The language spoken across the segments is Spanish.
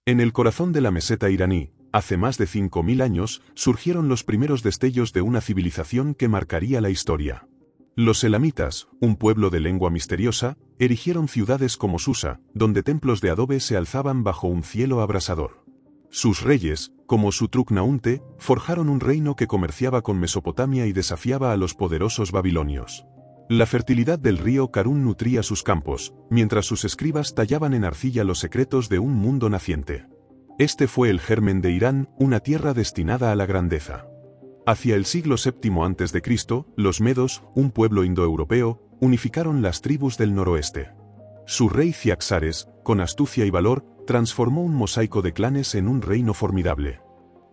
En el corazón de la meseta iraní, hace más de 5000 años, surgieron los primeros destellos de una civilización que marcaría la historia. Los elamitas, un pueblo de lengua misteriosa, erigieron ciudades como Susa, donde templos de adobe se alzaban bajo un cielo abrasador. Sus reyes, como Sutruk-Naunte, forjaron un reino que comerciaba con Mesopotamia y desafiaba a los poderosos babilonios. La fertilidad del río Karun nutría sus campos, mientras sus escribas tallaban en arcilla los secretos de un mundo naciente. Este fue el germen de Irán, una tierra destinada a la grandeza. Hacia el siglo VII a.C., los medos, un pueblo indoeuropeo, unificaron las tribus del noroeste. Su rey Ciaxares, con astucia y valor, transformó un mosaico de clanes en un reino formidable.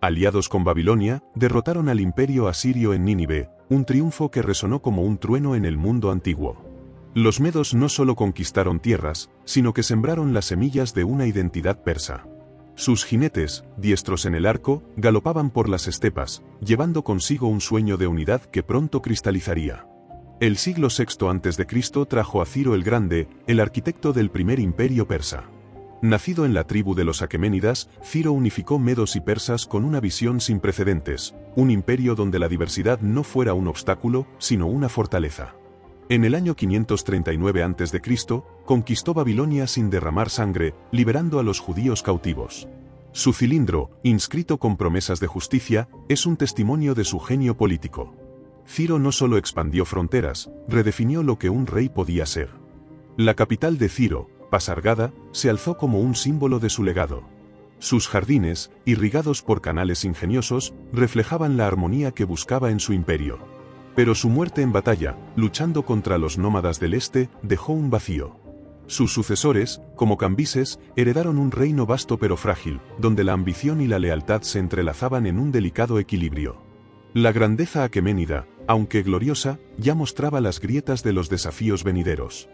Aliados con Babilonia, derrotaron al imperio asirio en Nínive, un triunfo que resonó como un trueno en el mundo antiguo. Los medos no solo conquistaron tierras, sino que sembraron las semillas de una identidad persa. Sus jinetes, diestros en el arco, galopaban por las estepas, llevando consigo un sueño de unidad que pronto cristalizaría. El siglo VI a.C. trajo a Ciro el Grande, el arquitecto del primer imperio persa. Nacido en la tribu de los aqueménidas, Ciro unificó medos y persas con una visión sin precedentes, un imperio donde la diversidad no fuera un obstáculo, sino una fortaleza. En el año 539 a.C., conquistó Babilonia sin derramar sangre, liberando a los judíos cautivos. Su cilindro, inscrito con promesas de justicia, es un testimonio de su genio político. Ciro no solo expandió fronteras, redefinió lo que un rey podía ser. La capital de Ciro, Pasargada, se alzó como un símbolo de su legado. Sus jardines, irrigados por canales ingeniosos, reflejaban la armonía que buscaba en su imperio. Pero su muerte en batalla, luchando contra los nómadas del este, dejó un vacío. Sus sucesores, como Cambises, heredaron un reino vasto pero frágil, donde la ambición y la lealtad se entrelazaban en un delicado equilibrio. La grandeza aqueménida, aunque gloriosa, ya mostraba las grietas de los desafíos venideros.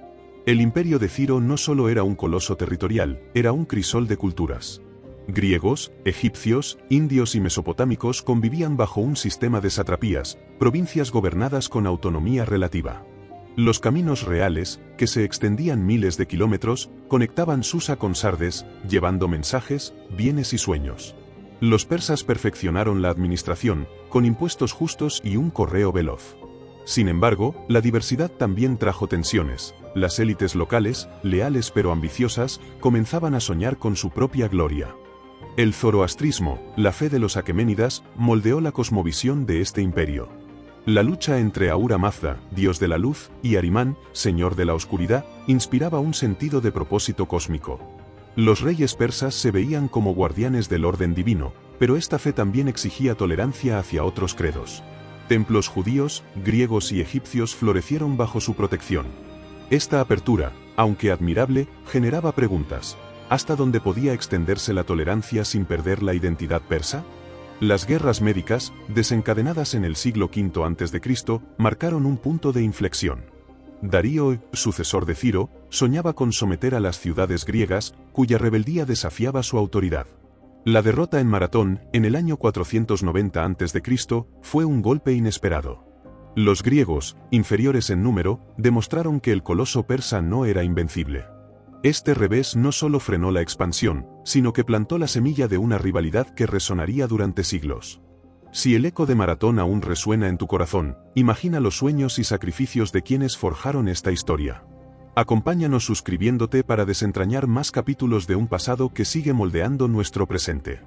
El imperio de Ciro no solo era un coloso territorial, era un crisol de culturas. Griegos, egipcios, indios y mesopotámicos convivían bajo un sistema de satrapías, provincias gobernadas con autonomía relativa. Los caminos reales, que se extendían miles de kilómetros, conectaban Susa con Sardes, llevando mensajes, bienes y sueños. Los persas perfeccionaron la administración, con impuestos justos y un correo veloz. Sin embargo, la diversidad también trajo tensiones. Las élites locales, leales pero ambiciosas, comenzaban a soñar con su propia gloria. El zoroastrismo, la fe de los aqueménidas, moldeó la cosmovisión de este imperio. La lucha entre Ahura Mazda, dios de la luz, y Arimán, señor de la oscuridad, inspiraba un sentido de propósito cósmico. Los reyes persas se veían como guardianes del orden divino, pero esta fe también exigía tolerancia hacia otros credos. Templos judíos, griegos y egipcios florecieron bajo su protección. Esta apertura, aunque admirable, generaba preguntas. ¿Hasta dónde podía extenderse la tolerancia sin perder la identidad persa? Las guerras médicas, desencadenadas en el siglo V a.C., marcaron un punto de inflexión. Darío, sucesor de Ciro, soñaba con someter a las ciudades griegas, cuya rebeldía desafiaba su autoridad. La derrota en Maratón, en el año 490 a.C., fue un golpe inesperado. Los griegos, inferiores en número, demostraron que el coloso persa no era invencible. Este revés no solo frenó la expansión, sino que plantó la semilla de una rivalidad que resonaría durante siglos. Si el eco de Maratón aún resuena en tu corazón, imagina los sueños y sacrificios de quienes forjaron esta historia. Acompáñanos suscribiéndote para desentrañar más capítulos de un pasado que sigue moldeando nuestro presente.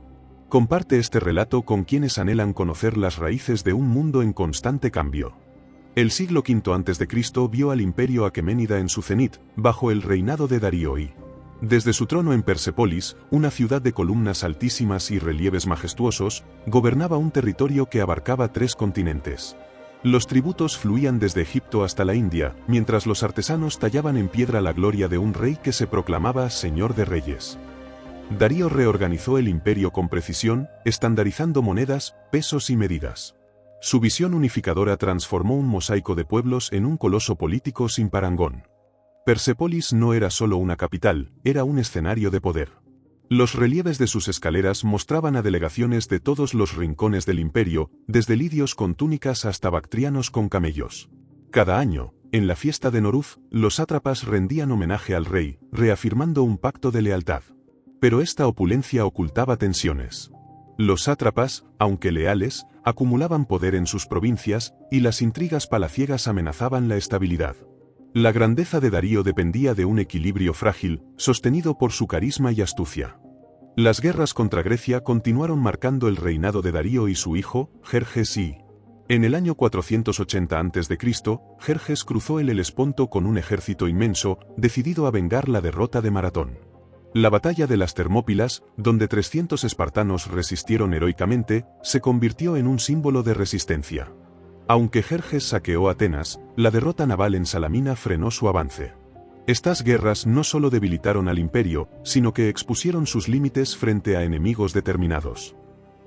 Comparte este relato con quienes anhelan conocer las raíces de un mundo en constante cambio. El siglo V a.C. vio al imperio aqueménida en su cenit, bajo el reinado de Darío I. Desde su trono en Persépolis, una ciudad de columnas altísimas y relieves majestuosos, gobernaba un territorio que abarcaba 3 continentes. Los tributos fluían desde Egipto hasta la India, mientras los artesanos tallaban en piedra la gloria de un rey que se proclamaba Señor de Reyes. Darío reorganizó el imperio con precisión, estandarizando monedas, pesos y medidas. Su visión unificadora transformó un mosaico de pueblos en un coloso político sin parangón. Persépolis no era solo una capital, era un escenario de poder. Los relieves de sus escaleras mostraban a delegaciones de todos los rincones del imperio, desde lidios con túnicas hasta bactrianos con camellos. Cada año, en la fiesta de Noruz, los sátrapas rendían homenaje al rey, reafirmando un pacto de lealtad. Pero esta opulencia ocultaba tensiones. Los sátrapas, aunque leales, acumulaban poder en sus provincias, y las intrigas palaciegas amenazaban la estabilidad. La grandeza de Darío dependía de un equilibrio frágil, sostenido por su carisma y astucia. Las guerras contra Grecia continuaron marcando el reinado de Darío y su hijo, Jerjes I. En el año 480 a.C., Jerjes cruzó el Helesponto con un ejército inmenso, decidido a vengar la derrota de Maratón. La batalla de las Termópilas, donde 300 espartanos resistieron heroicamente, se convirtió en un símbolo de resistencia. Aunque Jerjes saqueó Atenas, la derrota naval en Salamina frenó su avance. Estas guerras no solo debilitaron al imperio, sino que expusieron sus límites frente a enemigos determinados.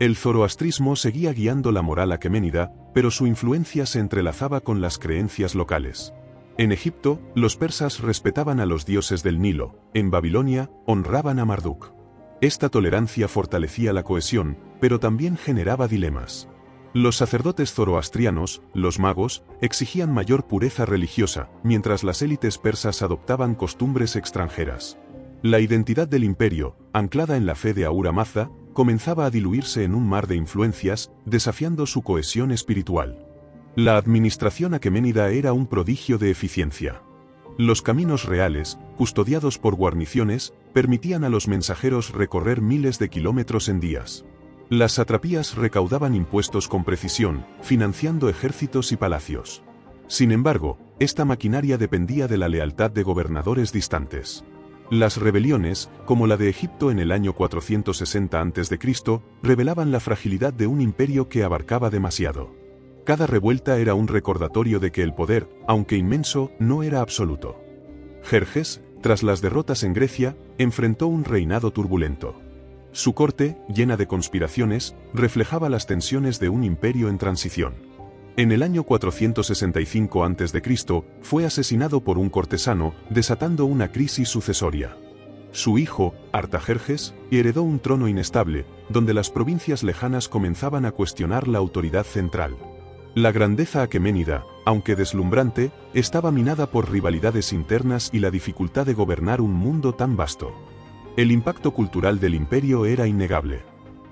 El zoroastrismo seguía guiando la moral aqueménida, pero su influencia se entrelazaba con las creencias locales. En Egipto, los persas respetaban a los dioses del Nilo; en Babilonia, honraban a Marduk. Esta tolerancia fortalecía la cohesión, pero también generaba dilemas. Los sacerdotes zoroastrianos, los magos, exigían mayor pureza religiosa, mientras las élites persas adoptaban costumbres extranjeras. La identidad del imperio, anclada en la fe de Ahura Mazda, comenzaba a diluirse en un mar de influencias, desafiando su cohesión espiritual. La administración aqueménida era un prodigio de eficiencia. Los caminos reales, custodiados por guarniciones, permitían a los mensajeros recorrer miles de kilómetros en días. Las satrapías recaudaban impuestos con precisión, financiando ejércitos y palacios. Sin embargo, esta maquinaria dependía de la lealtad de gobernadores distantes. Las rebeliones, como la de Egipto en el año 460 a.C., revelaban la fragilidad de un imperio que abarcaba demasiado. Cada revuelta era un recordatorio de que el poder, aunque inmenso, no era absoluto. Jerjes, tras las derrotas en Grecia, enfrentó un reinado turbulento. Su corte, llena de conspiraciones, reflejaba las tensiones de un imperio en transición. En el año 465 a.C., fue asesinado por un cortesano, desatando una crisis sucesoria. Su hijo, Artajerjes, heredó un trono inestable, donde las provincias lejanas comenzaban a cuestionar la autoridad central. La grandeza aqueménida, aunque deslumbrante, estaba minada por rivalidades internas y la dificultad de gobernar un mundo tan vasto. El impacto cultural del imperio era innegable.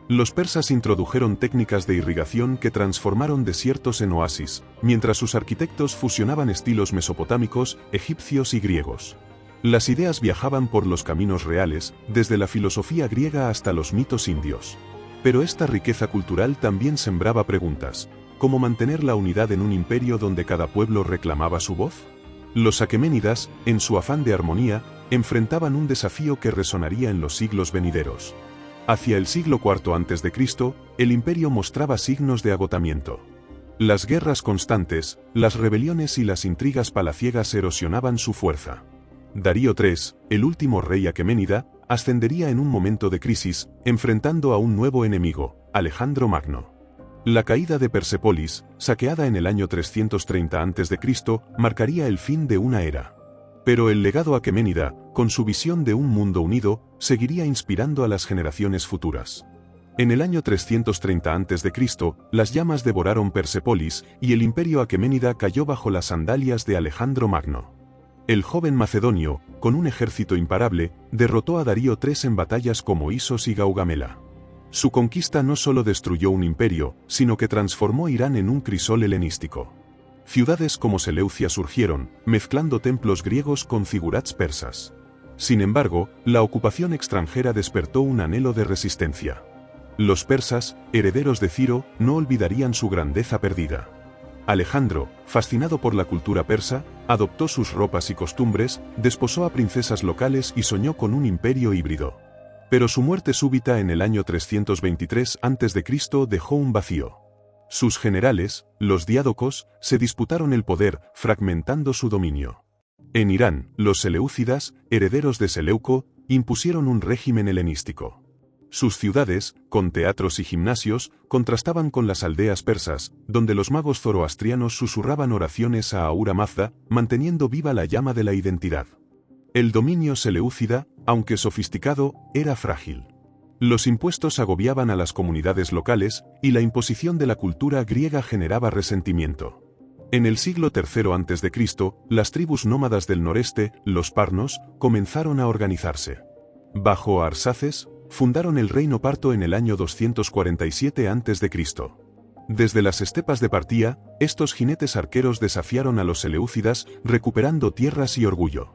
Los persas introdujeron técnicas de irrigación que transformaron desiertos en oasis, mientras sus arquitectos fusionaban estilos mesopotámicos, egipcios y griegos. Las ideas viajaban por los caminos reales, desde la filosofía griega hasta los mitos indios. Pero esta riqueza cultural también sembraba preguntas. ¿Cómo mantener la unidad en un imperio donde cada pueblo reclamaba su voz? Los aqueménidas, en su afán de armonía, enfrentaban un desafío que resonaría en los siglos venideros. Hacia el siglo IV a.C., el imperio mostraba signos de agotamiento. Las guerras constantes, las rebeliones y las intrigas palaciegas erosionaban su fuerza. Darío III, el último rey aqueménida, ascendería en un momento de crisis, enfrentando a un nuevo enemigo, Alejandro Magno. La caída de Persépolis, saqueada en el año 330 a.C., marcaría el fin de una era. Pero el legado aqueménida, con su visión de un mundo unido, seguiría inspirando a las generaciones futuras. En el año 330 a.C., las llamas devoraron Persépolis y el imperio aqueménida cayó bajo las sandalias de Alejandro Magno. El joven macedonio, con un ejército imparable, derrotó a Darío III en batallas como Isos y Gaugamela. Su conquista no solo destruyó un imperio, sino que transformó Irán en un crisol helenístico. Ciudades como Seleucia surgieron, mezclando templos griegos con zigurats persas. Sin embargo, la ocupación extranjera despertó un anhelo de resistencia. Los persas, herederos de Ciro, no olvidarían su grandeza perdida. Alejandro, fascinado por la cultura persa, adoptó sus ropas y costumbres, desposó a princesas locales y soñó con un imperio híbrido. Pero su muerte súbita en el año 323 a.C. dejó un vacío. Sus generales, los diádocos, se disputaron el poder, fragmentando su dominio. En Irán, los seleucidas, herederos de Seleuco, impusieron un régimen helenístico. Sus ciudades, con teatros y gimnasios, contrastaban con las aldeas persas, donde los magos zoroastrianos susurraban oraciones a Ahura Mazda, manteniendo viva la llama de la identidad. El dominio seleucida, aunque sofisticado, era frágil. Los impuestos agobiaban a las comunidades locales, y la imposición de la cultura griega generaba resentimiento. En el siglo III a.C., las tribus nómadas del noreste, los parnos, comenzaron a organizarse. Bajo Arsaces, fundaron el reino parto en el año 247 a.C. Desde las estepas de Partía, estos jinetes arqueros desafiaron a los seleucidas, recuperando tierras y orgullo.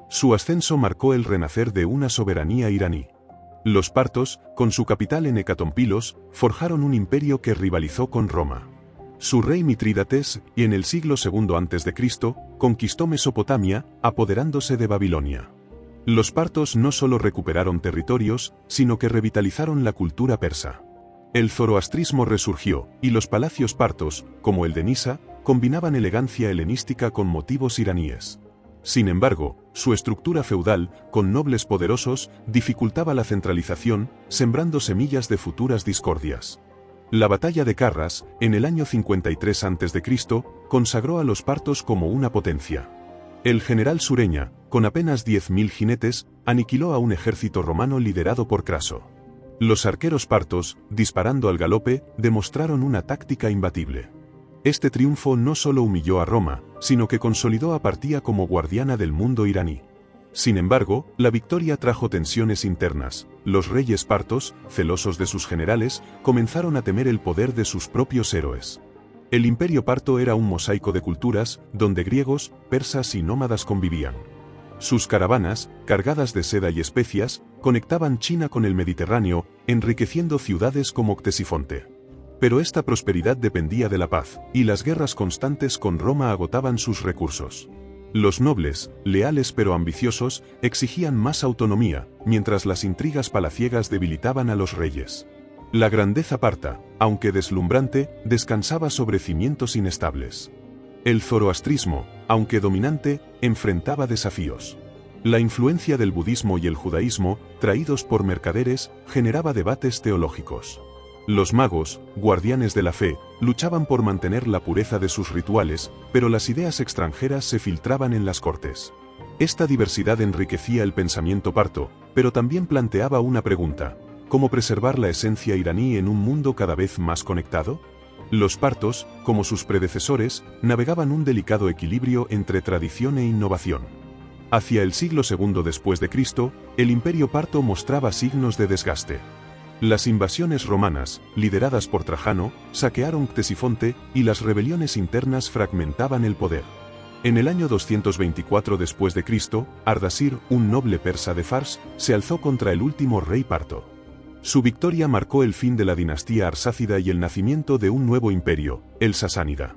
Su ascenso marcó el renacer de una soberanía iraní. Los partos, con su capital en Hecatompilos, forjaron un imperio que rivalizó con Roma. Su rey Mitrídates, en el siglo II a.C., conquistó Mesopotamia, apoderándose de Babilonia. Los partos no solo recuperaron territorios, sino que revitalizaron la cultura persa. El zoroastrismo resurgió, y los palacios partos, como el de Nisa, combinaban elegancia helenística con motivos iraníes. Sin embargo, su estructura feudal, con nobles poderosos, dificultaba la centralización, sembrando semillas de futuras discordias. La batalla de Carras, en el año 53 a.C., consagró a los partos como una potencia. El general Sureña, con apenas 10.000 jinetes, aniquiló a un ejército romano liderado por Craso. Los arqueros partos, disparando al galope, demostraron una táctica imbatible. Este triunfo no solo humilló a Roma, sino que consolidó a Partía como guardiana del mundo iraní. Sin embargo, la victoria trajo tensiones internas. Los reyes partos, celosos de sus generales, comenzaron a temer el poder de sus propios héroes. El imperio parto era un mosaico de culturas, donde griegos, persas y nómadas convivían. Sus caravanas, cargadas de seda y especias, conectaban China con el Mediterráneo, enriqueciendo ciudades como Ctesifonte. Pero esta prosperidad dependía de la paz, y las guerras constantes con Roma agotaban sus recursos. Los nobles, leales pero ambiciosos, exigían más autonomía, mientras las intrigas palaciegas debilitaban a los reyes. La grandeza parta, aunque deslumbrante, descansaba sobre cimientos inestables. El zoroastrismo, aunque dominante, enfrentaba desafíos. La influencia del budismo y el judaísmo, traídos por mercaderes, generaba debates teológicos. Los magos, guardianes de la fe, luchaban por mantener la pureza de sus rituales, pero las ideas extranjeras se filtraban en las cortes. Esta diversidad enriquecía el pensamiento parto, pero también planteaba una pregunta: ¿cómo preservar la esencia iraní en un mundo cada vez más conectado? Los partos, como sus predecesores, navegaban un delicado equilibrio entre tradición e innovación. Hacia el siglo II después de Cristo, el imperio parto mostraba signos de desgaste. Las invasiones romanas, lideradas por Trajano, saquearon Ctesifonte, y las rebeliones internas fragmentaban el poder. En el año 224 después de Cristo, Ardasir, un noble persa de Fars, se alzó contra el último rey parto. Su victoria marcó el fin de la dinastía arsácida y el nacimiento de un nuevo imperio, el sasánida.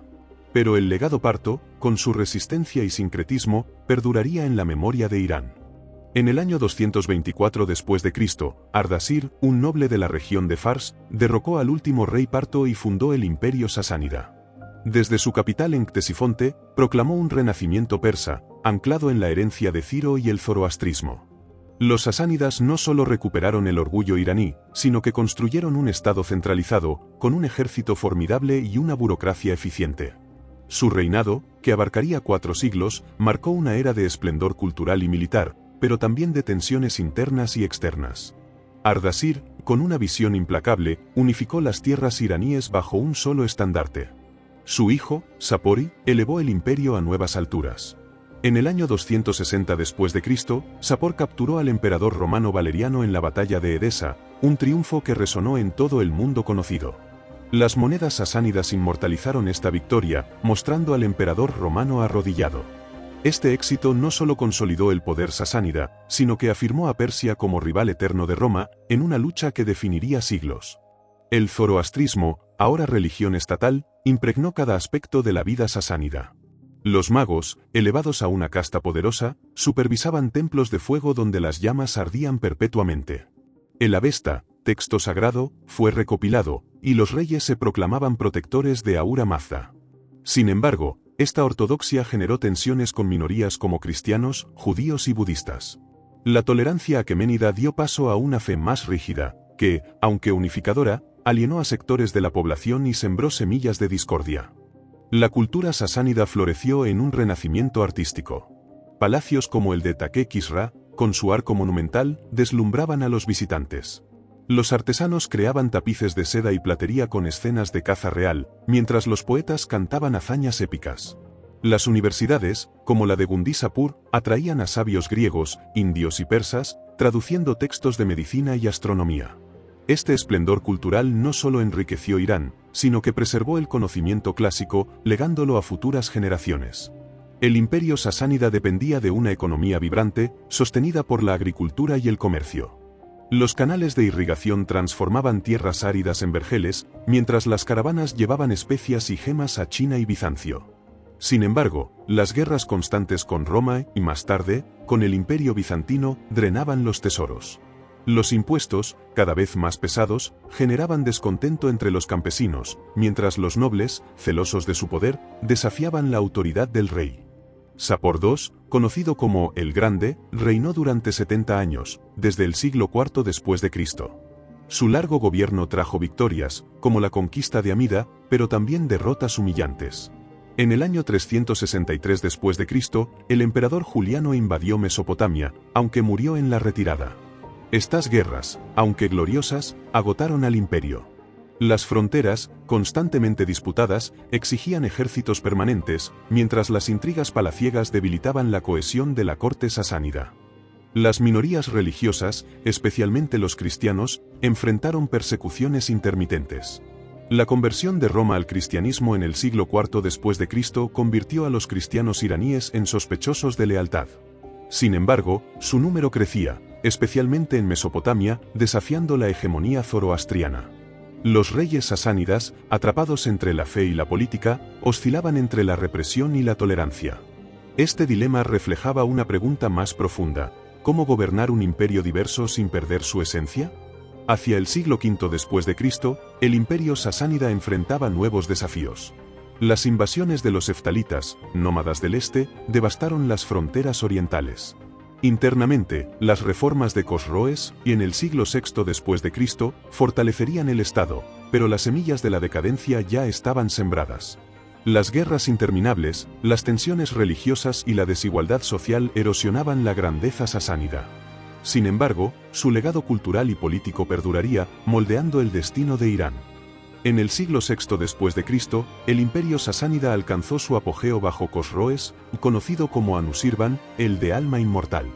Pero el legado parto, con su resistencia y sincretismo, perduraría en la memoria de Irán. En el año 224 después de Cristo, Ardasir, un noble de la región de Fars, derrocó al último rey parto y fundó el imperio sasánida. Desde su capital en Ctesifonte, proclamó un renacimiento persa, anclado en la herencia de Ciro y el zoroastrismo. Los sasánidas no solo recuperaron el orgullo iraní, sino que construyeron un estado centralizado, con un ejército formidable y una burocracia eficiente. Su reinado, que abarcaría 4 siglos, marcó una era de esplendor cultural y militar, pero también de tensiones internas y externas. Ardasir, con una visión implacable, unificó las tierras iraníes bajo un solo estandarte. Su hijo, Sapori, elevó el imperio a nuevas alturas. En el año 260 después de Cristo, Sapor capturó al emperador romano Valeriano en la batalla de Edesa, un triunfo que resonó en todo el mundo conocido. Las monedas sasánidas inmortalizaron esta victoria, mostrando al emperador romano arrodillado. Este éxito no solo consolidó el poder sasánida, sino que afirmó a Persia como rival eterno de Roma, en una lucha que definiría siglos. El zoroastrismo, ahora religión estatal, impregnó cada aspecto de la vida sasánida. Los magos, elevados a una casta poderosa, supervisaban templos de fuego donde las llamas ardían perpetuamente. El Avesta, texto sagrado, fue recopilado, y los reyes se proclamaban protectores de Ahura Mazda. Sin embargo, esta ortodoxia generó tensiones con minorías como cristianos, judíos y budistas. La tolerancia aqueménida dio paso a una fe más rígida, que, aunque unificadora, alienó a sectores de la población y sembró semillas de discordia. La cultura sasánida floreció en un renacimiento artístico. Palacios como el de Take Kisra, con su arco monumental, deslumbraban a los visitantes. Los artesanos creaban tapices de seda y platería con escenas de caza real, mientras los poetas cantaban hazañas épicas. Las universidades, como la de Gundisapur, atraían a sabios griegos, indios y persas, traduciendo textos de medicina y astronomía. Este esplendor cultural no solo enriqueció Irán, sino que preservó el conocimiento clásico, legándolo a futuras generaciones. El imperio sasánida dependía de una economía vibrante, sostenida por la agricultura y el comercio. Los canales de irrigación transformaban tierras áridas en vergeles, mientras las caravanas llevaban especias y gemas a China y Bizancio. Sin embargo, las guerras constantes con Roma y más tarde, con el imperio bizantino, drenaban los tesoros. Los impuestos, cada vez más pesados, generaban descontento entre los campesinos, mientras los nobles, celosos de su poder, desafiaban la autoridad del rey. Sapor II, conocido como el Grande, reinó durante 70 años, desde el siglo IV después de Cristo. Su largo gobierno trajo victorias, como la conquista de Amida, pero también derrotas humillantes. En el año 363 después de Cristo, el emperador Juliano invadió Mesopotamia, aunque murió en la retirada. Estas guerras, aunque gloriosas, agotaron al imperio. Las fronteras, constantemente disputadas, exigían ejércitos permanentes, mientras las intrigas palaciegas debilitaban la cohesión de la corte sasánida. Las minorías religiosas, especialmente los cristianos, enfrentaron persecuciones intermitentes. La conversión de Roma al cristianismo en el siglo IV después de Cristo convirtió a los cristianos iraníes en sospechosos de lealtad. Sin embargo, su número crecía, especialmente en Mesopotamia, desafiando la hegemonía zoroastriana. Los reyes sasánidas, atrapados entre la fe y la política, oscilaban entre la represión y la tolerancia. Este dilema reflejaba una pregunta más profunda: ¿cómo gobernar un imperio diverso sin perder su esencia? Hacia el siglo V después de Cristo, el imperio sasánida enfrentaba nuevos desafíos. Las invasiones de los heftalitas, nómadas del este, devastaron las fronteras orientales. Internamente, las reformas de Cosroes, y en el siglo VI después de Cristo, fortalecerían el Estado, pero las semillas de la decadencia ya estaban sembradas. Las guerras interminables, las tensiones religiosas y la desigualdad social erosionaban la grandeza sasánida. Sin embargo, su legado cultural y político perduraría, moldeando el destino de Irán. En el siglo VI después de Cristo, el imperio sasánida alcanzó su apogeo bajo Cosroes, conocido como Anushirvan, el de alma inmortal.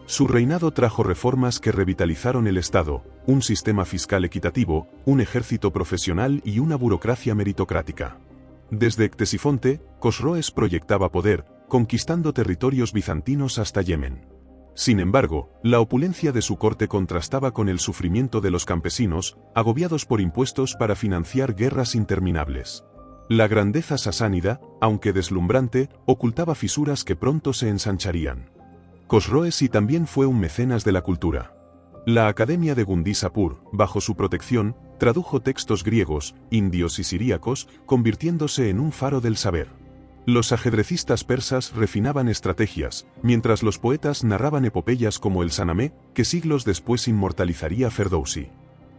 Su reinado trajo reformas que revitalizaron el Estado, un sistema fiscal equitativo, un ejército profesional y una burocracia meritocrática. Desde Ctesifonte, Cosroes proyectaba poder, conquistando territorios bizantinos hasta Yemen. Sin embargo, la opulencia de su corte contrastaba con el sufrimiento de los campesinos, agobiados por impuestos para financiar guerras interminables. La grandeza sasánida, aunque deslumbrante, ocultaba fisuras que pronto se ensancharían. Cosroes también fue un mecenas de la cultura. La Academia de Gundisapur, bajo su protección, tradujo textos griegos, indios y siríacos, convirtiéndose en un faro del saber. Los ajedrecistas persas refinaban estrategias, mientras los poetas narraban epopeyas como el Sanamé, que siglos después inmortalizaría Ferdowsi.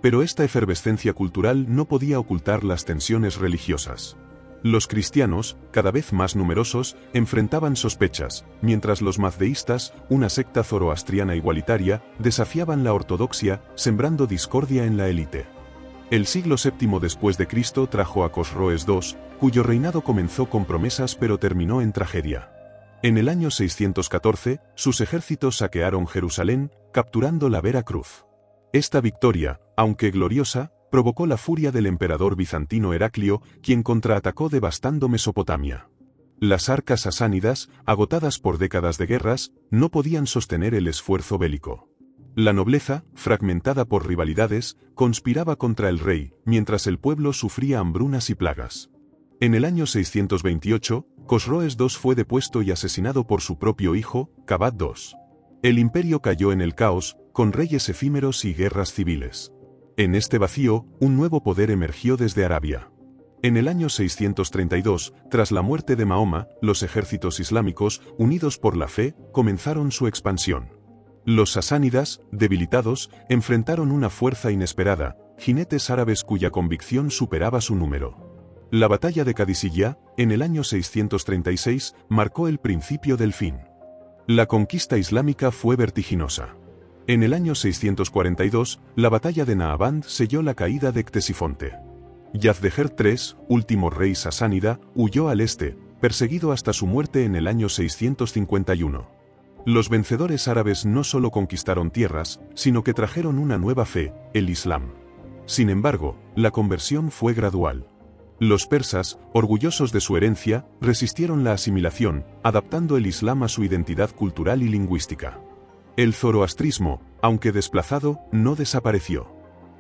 Pero esta efervescencia cultural no podía ocultar las tensiones religiosas. Los cristianos, cada vez más numerosos, enfrentaban sospechas, mientras los mazdeístas, una secta zoroastriana igualitaria, desafiaban la ortodoxia, sembrando discordia en la élite. El siglo VII después de Cristo trajo a Cosroes II, cuyo reinado comenzó con promesas pero terminó en tragedia. En el año 614, sus ejércitos saquearon Jerusalén, capturando la Vera Cruz. Esta victoria, aunque gloriosa, provocó la furia del emperador bizantino Heraclio, quien contraatacó devastando Mesopotamia. Las arcas sasánidas, agotadas por décadas de guerras, no podían sostener el esfuerzo bélico. La nobleza, fragmentada por rivalidades, conspiraba contra el rey, mientras el pueblo sufría hambrunas y plagas. En el año 628, Cosroes II fue depuesto y asesinado por su propio hijo, Kabad II. El imperio cayó en el caos, con reyes efímeros y guerras civiles. En este vacío, un nuevo poder emergió desde Arabia. En el año 632, tras la muerte de Mahoma, los ejércitos islámicos, unidos por la fe, comenzaron su expansión. Los sasánidas, debilitados, enfrentaron una fuerza inesperada, jinetes árabes cuya convicción superaba su número. La batalla de Qadisiyah, en el año 636, marcó el principio del fin. La conquista islámica fue vertiginosa. En el año 642, la batalla de Nahaband selló la caída de Ctesifonte. Yazdejer III, último rey sasánida, huyó al este, perseguido hasta su muerte en el año 651. Los vencedores árabes no solo conquistaron tierras, sino que trajeron una nueva fe, el Islam. Sin embargo, la conversión fue gradual. Los persas, orgullosos de su herencia, resistieron la asimilación, adaptando el Islam a su identidad cultural y lingüística. El zoroastrismo, aunque desplazado, no desapareció.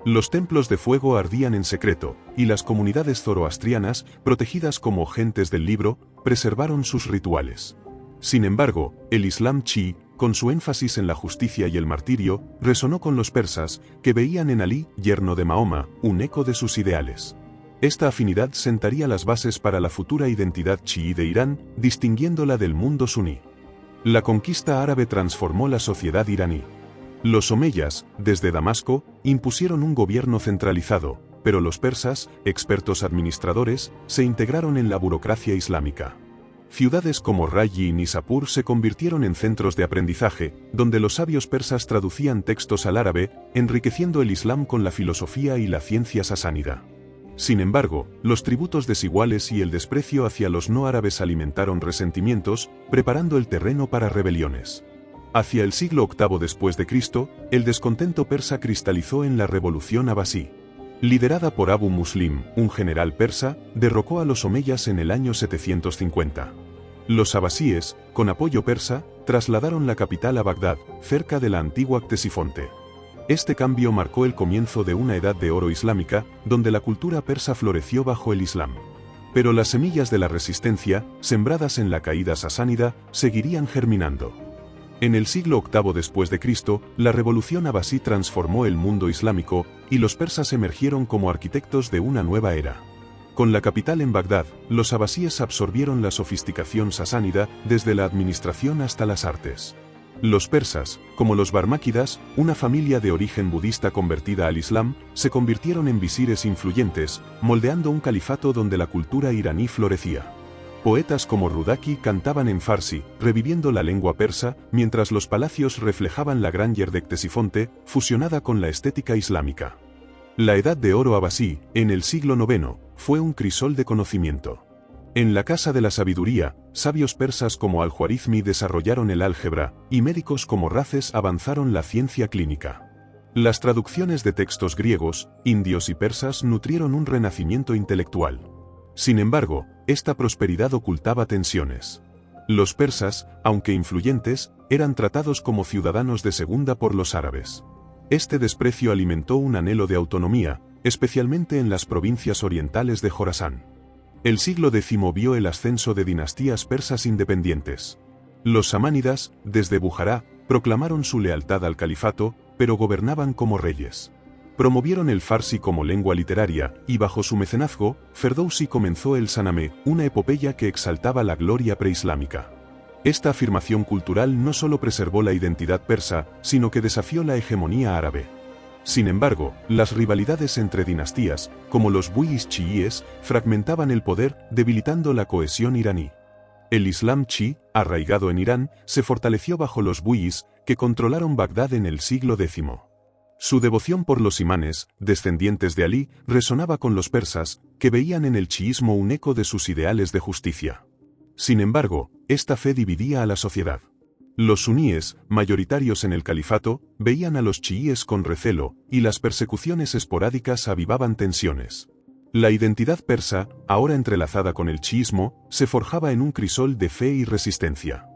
Los templos de fuego ardían en secreto, y las comunidades zoroastrianas, protegidas como gentes del libro, preservaron sus rituales. Sin embargo, el Islam chií, con su énfasis en la justicia y el martirio, resonó con los persas, que veían en Alí, yerno de Mahoma, un eco de sus ideales. Esta afinidad sentaría las bases para la futura identidad chií de Irán, distinguiéndola del mundo suní. La conquista árabe transformó la sociedad iraní. Los omeyas, desde Damasco, impusieron un gobierno centralizado, pero los persas, expertos administradores, se integraron en la burocracia islámica. Ciudades como Rayi y Nisapur se convirtieron en centros de aprendizaje, donde los sabios persas traducían textos al árabe, enriqueciendo el Islam con la filosofía y la ciencia sasánida. Sin embargo, los tributos desiguales y el desprecio hacia los no árabes alimentaron resentimientos, preparando el terreno para rebeliones. Hacia el siglo VIII después de Cristo, el descontento persa cristalizó en la revolución abasí. Liderada por Abu Muslim, un general persa, derrocó a los omeyas en el año 750. Los abasíes, con apoyo persa, trasladaron la capital a Bagdad, cerca de la antigua Ctesifonte. Este cambio marcó el comienzo de una edad de oro islámica, donde la cultura persa floreció bajo el Islam. Pero las semillas de la resistencia, sembradas en la caída sasánida, seguirían germinando. En el siglo VIII después de Cristo, la revolución abasí transformó el mundo islámico, y los persas emergieron como arquitectos de una nueva era. Con la capital en Bagdad, los abasíes absorbieron la sofisticación sasánida, desde la administración hasta las artes. Los persas, como los barmáquidas, una familia de origen budista convertida al Islam, se convirtieron en visires influyentes, moldeando un califato donde la cultura iraní florecía. Poetas como Rudaki cantaban en farsi, reviviendo la lengua persa, mientras los palacios reflejaban la grandeur de Ctesifonte, fusionada con la estética islámica. La Edad de Oro abasí, en el siglo IX, fue un crisol de conocimiento. En la Casa de la Sabiduría, sabios persas como Al-Juarizmi desarrollaron el álgebra, y médicos como Races avanzaron la ciencia clínica. Las traducciones de textos griegos, indios y persas nutrieron un renacimiento intelectual. Sin embargo, esta prosperidad ocultaba tensiones. Los persas, aunque influyentes, eran tratados como ciudadanos de segunda por los árabes. Este desprecio alimentó un anhelo de autonomía, especialmente en las provincias orientales de Jorasán. El siglo X vio el ascenso de dinastías persas independientes. Los samánidas, desde Bujará, proclamaron su lealtad al califato, pero gobernaban como reyes. Promovieron el farsi como lengua literaria, y bajo su mecenazgo, Ferdowsi comenzó el Sanamé, una epopeya que exaltaba la gloria preislámica. Esta afirmación cultural no solo preservó la identidad persa, sino que desafió la hegemonía árabe. Sin embargo, las rivalidades entre dinastías, como los buíes chiíes, fragmentaban el poder, debilitando la cohesión iraní. El Islam chií, arraigado en Irán, se fortaleció bajo los buíes, que controlaron Bagdad en el siglo X. Su devoción por los imanes, descendientes de Alí, resonaba con los persas, que veían en el chiísmo un eco de sus ideales de justicia. Sin embargo, esta fe dividía a la sociedad. Los suníes, mayoritarios en el califato, veían a los chiíes con recelo, y las persecuciones esporádicas avivaban tensiones. La identidad persa, ahora entrelazada con el chiísmo, se forjaba en un crisol de fe y resistencia.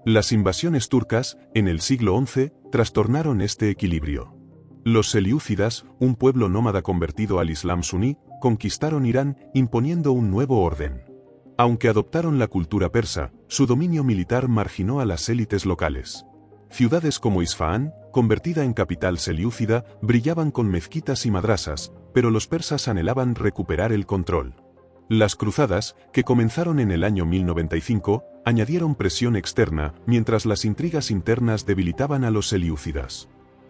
Las invasiones turcas, en el siglo XI, trastornaron este equilibrio. Los selyúcidas, un pueblo nómada convertido al Islam suní, conquistaron Irán, imponiendo un nuevo orden. Aunque adoptaron la cultura persa, su dominio militar marginó a las élites locales. Ciudades como Isfahán, convertida en capital selyúcida, brillaban con mezquitas y madrasas, pero los persas anhelaban recuperar el control. Las cruzadas, que comenzaron en el año 1095, añadieron presión externa, mientras las intrigas internas debilitaban a los selyúcidas.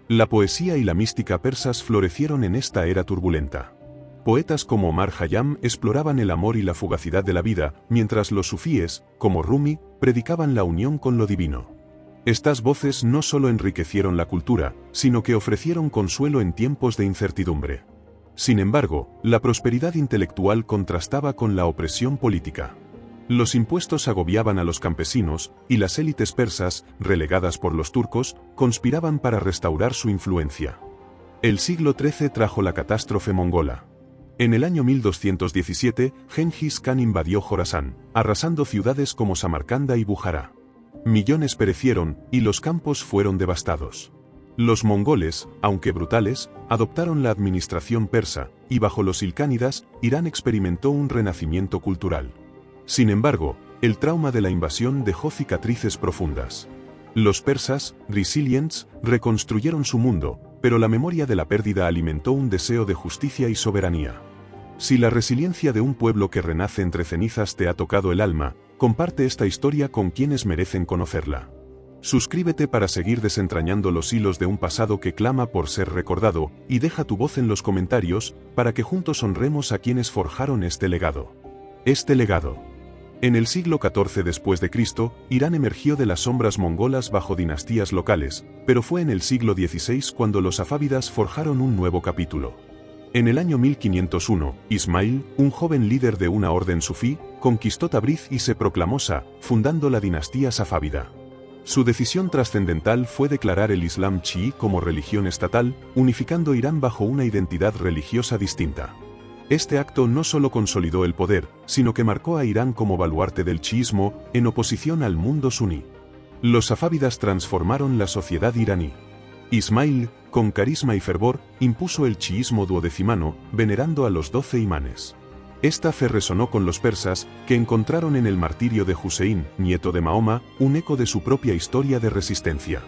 La poesía y la mística persas florecieron en esta era turbulenta. Poetas como Omar Khayyam exploraban el amor y la fugacidad de la vida, mientras los sufíes, como Rumi, predicaban la unión con lo divino. Estas voces no solo enriquecieron la cultura, sino que ofrecieron consuelo en tiempos de incertidumbre. Sin embargo, la prosperidad intelectual contrastaba con la opresión política. Los impuestos agobiaban a los campesinos, y las élites persas, relegadas por los turcos, conspiraban para restaurar su influencia. El siglo XIII trajo la catástrofe mongola. En el año 1217, Gengis Khan invadió Jorasán, arrasando ciudades como Samarcanda y Bujara. Millones perecieron, y los campos fueron devastados. Los mongoles, aunque brutales, adoptaron la administración persa, y bajo los ilkánidas, Irán experimentó un renacimiento cultural. Sin embargo, el trauma de la invasión dejó cicatrices profundas. Los persas, resilientes, reconstruyeron su mundo, pero la memoria de la pérdida alimentó un deseo de justicia y soberanía. Si la resiliencia de un pueblo que renace entre cenizas te ha tocado el alma, comparte esta historia con quienes merecen conocerla. Suscríbete para seguir desentrañando los hilos de un pasado que clama por ser recordado, y deja tu voz en los comentarios, para que juntos honremos a quienes forjaron este legado. En el siglo XIV después de Cristo, Irán emergió de las sombras mongolas bajo dinastías locales, pero fue en el siglo XVI cuando los safávidas forjaron un nuevo capítulo. En el año 1501, Ismail, un joven líder de una orden sufí, conquistó Tabriz y se proclamó Shah, fundando la dinastía safávida. Su decisión trascendental fue declarar el Islam chií como religión estatal, unificando Irán bajo una identidad religiosa distinta. Este acto no solo consolidó el poder, sino que marcó a Irán como baluarte del chiismo, en oposición al mundo suní. Los safávidas transformaron la sociedad iraní. Ismail, con carisma y fervor, impuso el chiismo duodecimano, venerando a los 12 imanes. Esta fe resonó con los persas, que encontraron en el martirio de Husein, nieto de Mahoma, un eco de su propia historia de resistencia.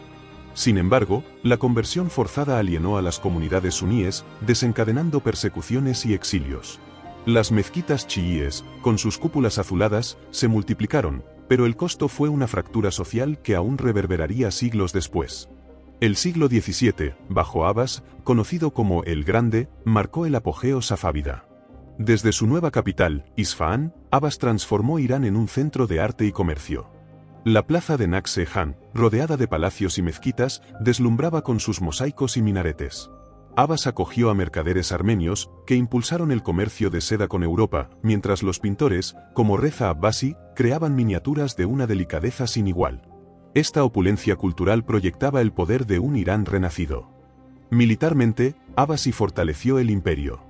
Sin embargo, la conversión forzada alienó a las comunidades suníes, desencadenando persecuciones y exilios. Las mezquitas chiíes, con sus cúpulas azuladas, se multiplicaron, pero el costo fue una fractura social que aún reverberaría siglos después. El siglo XVII, bajo Abbas, conocido como el Grande, marcó el apogeo safávida. Desde su nueva capital, Isfahán, Abbas transformó Irán en un centro de arte y comercio. La plaza de Naxche-Jan, rodeada de palacios y mezquitas, deslumbraba con sus mosaicos y minaretes. Abbas acogió a mercaderes armenios, que impulsaron el comercio de seda con Europa, mientras los pintores, como Reza Abbasi, creaban miniaturas de una delicadeza sin igual. Esta opulencia cultural proyectaba el poder de un Irán renacido. Militarmente, Abbasi fortaleció el imperio.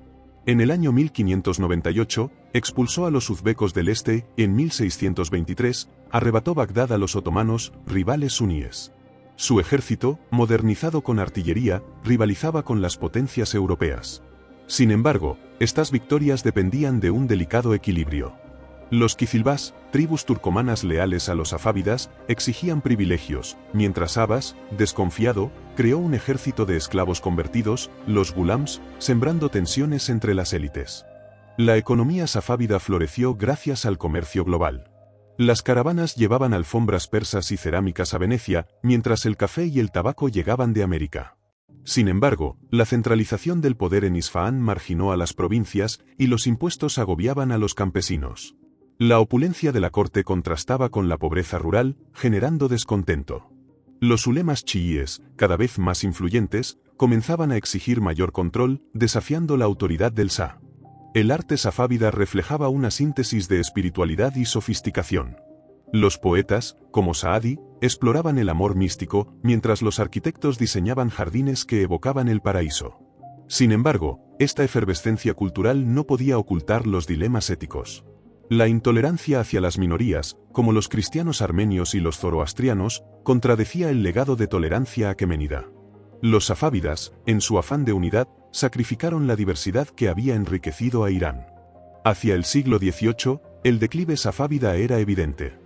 En el año 1598, expulsó a los uzbecos del este, y en 1623, arrebató Bagdad a los otomanos, rivales suníes. Su ejército, modernizado con artillería, rivalizaba con las potencias europeas. Sin embargo, estas victorias dependían de un delicado equilibrio. Los quizilbás, tribus turcomanas leales a los safávidas, exigían privilegios, mientras Abbas, desconfiado, creó un ejército de esclavos convertidos, los gulams, sembrando tensiones entre las élites. La economía safávida floreció gracias al comercio global. Las caravanas llevaban alfombras persas y cerámicas a Venecia, mientras el café y el tabaco llegaban de América. Sin embargo, la centralización del poder en Isfahán marginó a las provincias, y los impuestos agobiaban a los campesinos. La opulencia de la corte contrastaba con la pobreza rural, generando descontento. Los ulemas chiíes, cada vez más influyentes, comenzaban a exigir mayor control, desafiando la autoridad del Shah. El arte safávida reflejaba una síntesis de espiritualidad y sofisticación. Los poetas, como Saadi, exploraban el amor místico, mientras los arquitectos diseñaban jardines que evocaban el paraíso. Sin embargo, esta efervescencia cultural no podía ocultar los dilemas éticos. La intolerancia hacia las minorías, como los cristianos armenios y los zoroastrianos, contradecía el legado de tolerancia aqueménida. Los safávidas, en su afán de unidad, sacrificaron la diversidad que había enriquecido a Irán. Hacia el siglo XVIII, el declive safávida era evidente.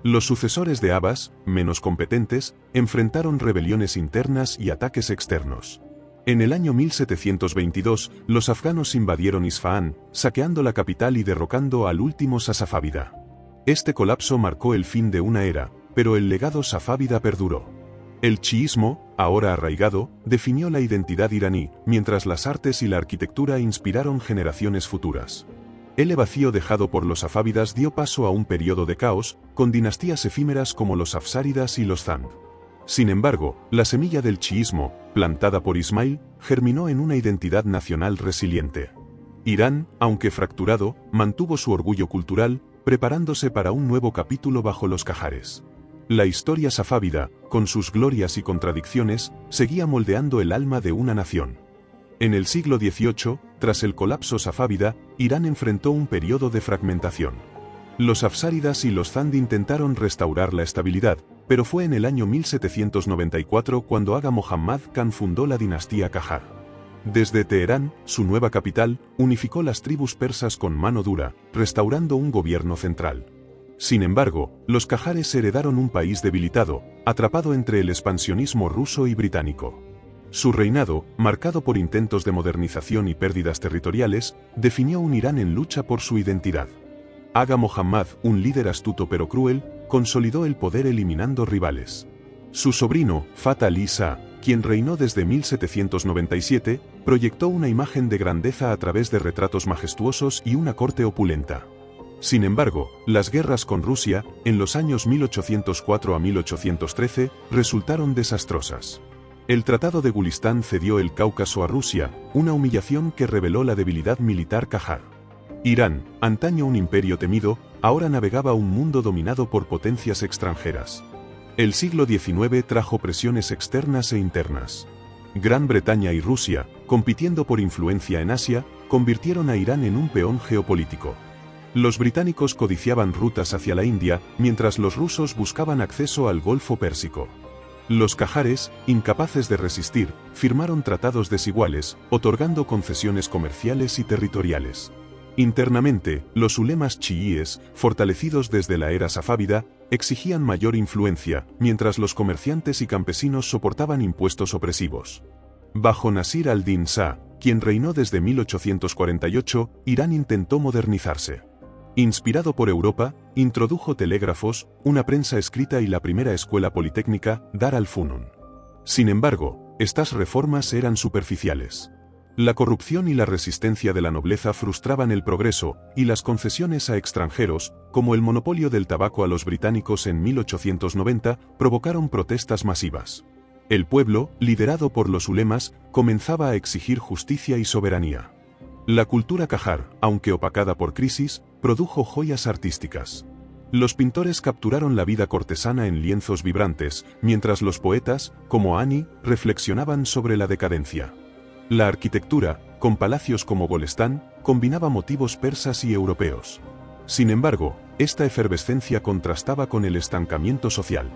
Los sucesores de Abbas, menos competentes, enfrentaron rebeliones internas y ataques externos. En el año 1722, los afganos invadieron Isfahán, saqueando la capital y derrocando al último Shah safávida. Este colapso marcó el fin de una era, pero el legado safávida perduró. El chiismo, ahora arraigado, definió la identidad iraní, mientras las artes y la arquitectura inspiraron generaciones futuras. El vacío dejado por los safávidas dio paso a un periodo de caos, con dinastías efímeras como los hafsáridas y los zand. Sin embargo, la semilla del chiismo, plantada por Ismail, germinó en una identidad nacional resiliente. Irán, aunque fracturado, mantuvo su orgullo cultural, preparándose para un nuevo capítulo bajo los Qajares. La historia safávida, con sus glorias y contradicciones, seguía moldeando el alma de una nación. En el siglo XVIII, tras el colapso safávida, Irán enfrentó un periodo de fragmentación. Los hafsáridas y los zand intentaron restaurar la estabilidad, pero fue en el año 1794 cuando Aga Mohammad Khan fundó la dinastía Qajar. Desde Teherán, su nueva capital, unificó las tribus persas con mano dura, restaurando un gobierno central. Sin embargo, los Qajares heredaron un país debilitado, atrapado entre el expansionismo ruso y británico. Su reinado, marcado por intentos de modernización y pérdidas territoriales, definió un Irán en lucha por su identidad. Aga Mohammad, un líder astuto pero cruel, consolidó el poder eliminando rivales. Su sobrino, Fath Ali Shah, quien reinó desde 1797, proyectó una imagen de grandeza a través de retratos majestuosos y una corte opulenta. Sin embargo, las guerras con Rusia, en los años 1804 a 1813, resultaron desastrosas. El Tratado de Gulistán cedió el Cáucaso a Rusia, una humillación que reveló la debilidad militar Qajar. Irán, antaño un imperio temido, ahora navegaba un mundo dominado por potencias extranjeras. El siglo XIX trajo presiones externas e internas. Gran Bretaña y Rusia, compitiendo por influencia en Asia, convirtieron a Irán en un peón geopolítico. Los británicos codiciaban rutas hacia la India, mientras los rusos buscaban acceso al Golfo Pérsico. Los Qajares, incapaces de resistir, firmaron tratados desiguales, otorgando concesiones comerciales y territoriales. Internamente, los ulemas chiíes, fortalecidos desde la era safávida, exigían mayor influencia, mientras los comerciantes y campesinos soportaban impuestos opresivos. Bajo Nasir al-Din Shah, quien reinó desde 1848, Irán intentó modernizarse. Inspirado por Europa, introdujo telégrafos, una prensa escrita y la primera escuela politécnica, Dar al-Funun. Sin embargo, estas reformas eran superficiales. La corrupción y la resistencia de la nobleza frustraban el progreso, y las concesiones a extranjeros, como el monopolio del tabaco a los británicos en 1890, provocaron protestas masivas. El pueblo, liderado por los ulemas, comenzaba a exigir justicia y soberanía. La cultura Qajar, aunque opacada por crisis, produjo joyas artísticas. Los pintores capturaron la vida cortesana en lienzos vibrantes, mientras los poetas, como Ani, reflexionaban sobre la decadencia. La arquitectura, con palacios como Golestán, combinaba motivos persas y europeos. Sin embargo, esta efervescencia contrastaba con el estancamiento social.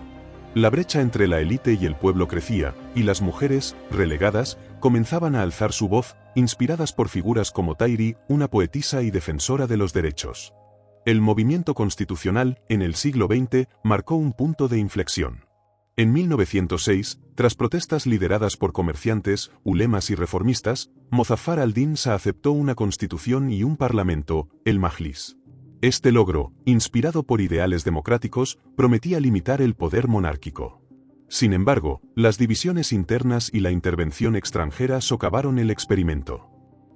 La brecha entre la élite y el pueblo crecía, y las mujeres, relegadas, comenzaban a alzar su voz, inspiradas por figuras como Tahiri, una poetisa y defensora de los derechos. El movimiento constitucional, en el siglo XX, marcó un punto de inflexión. En 1906, tras protestas lideradas por comerciantes, ulemas y reformistas, Mozaffar al-Din Shah aceptó una constitución y un parlamento, el Majlis. Este logro, inspirado por ideales democráticos, prometía limitar el poder monárquico. Sin embargo, las divisiones internas y la intervención extranjera socavaron el experimento.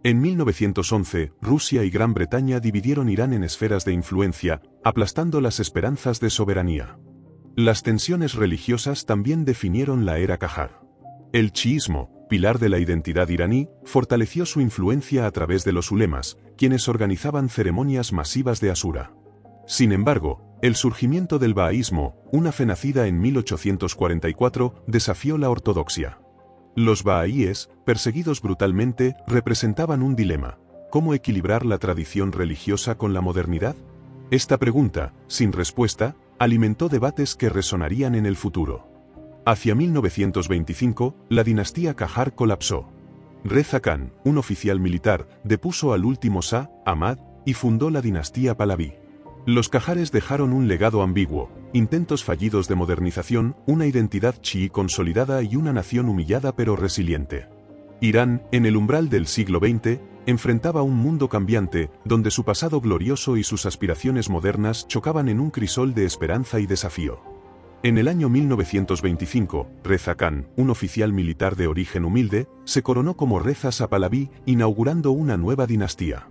En 1911, Rusia y Gran Bretaña dividieron Irán en esferas de influencia, aplastando las esperanzas de soberanía. Las tensiones religiosas también definieron la era Qajar. El chiísmo, pilar de la identidad iraní, fortaleció su influencia a través de los ulemas, quienes organizaban ceremonias masivas de Asura. Sin embargo, el surgimiento del bahaísmo, una fe nacida en 1844, desafió la ortodoxia. Los bahaíes, perseguidos brutalmente, representaban un dilema: ¿cómo equilibrar la tradición religiosa con la modernidad? Esta pregunta, sin respuesta, alimentó debates que resonarían en el futuro. Hacia 1925, la dinastía Qajar colapsó. Reza Khan, un oficial militar, depuso al último Shah, Ahmad, y fundó la dinastía Pahlaví. Los Qajares dejaron un legado ambiguo: intentos fallidos de modernización, una identidad chií consolidada y una nación humillada pero resiliente. Irán, en el umbral del siglo XX, enfrentaba un mundo cambiante, donde su pasado glorioso y sus aspiraciones modernas chocaban en un crisol de esperanza y desafío. En el año 1925, Reza Khan, un oficial militar de origen humilde, se coronó como Reza Shah Pahlaví, inaugurando una nueva dinastía.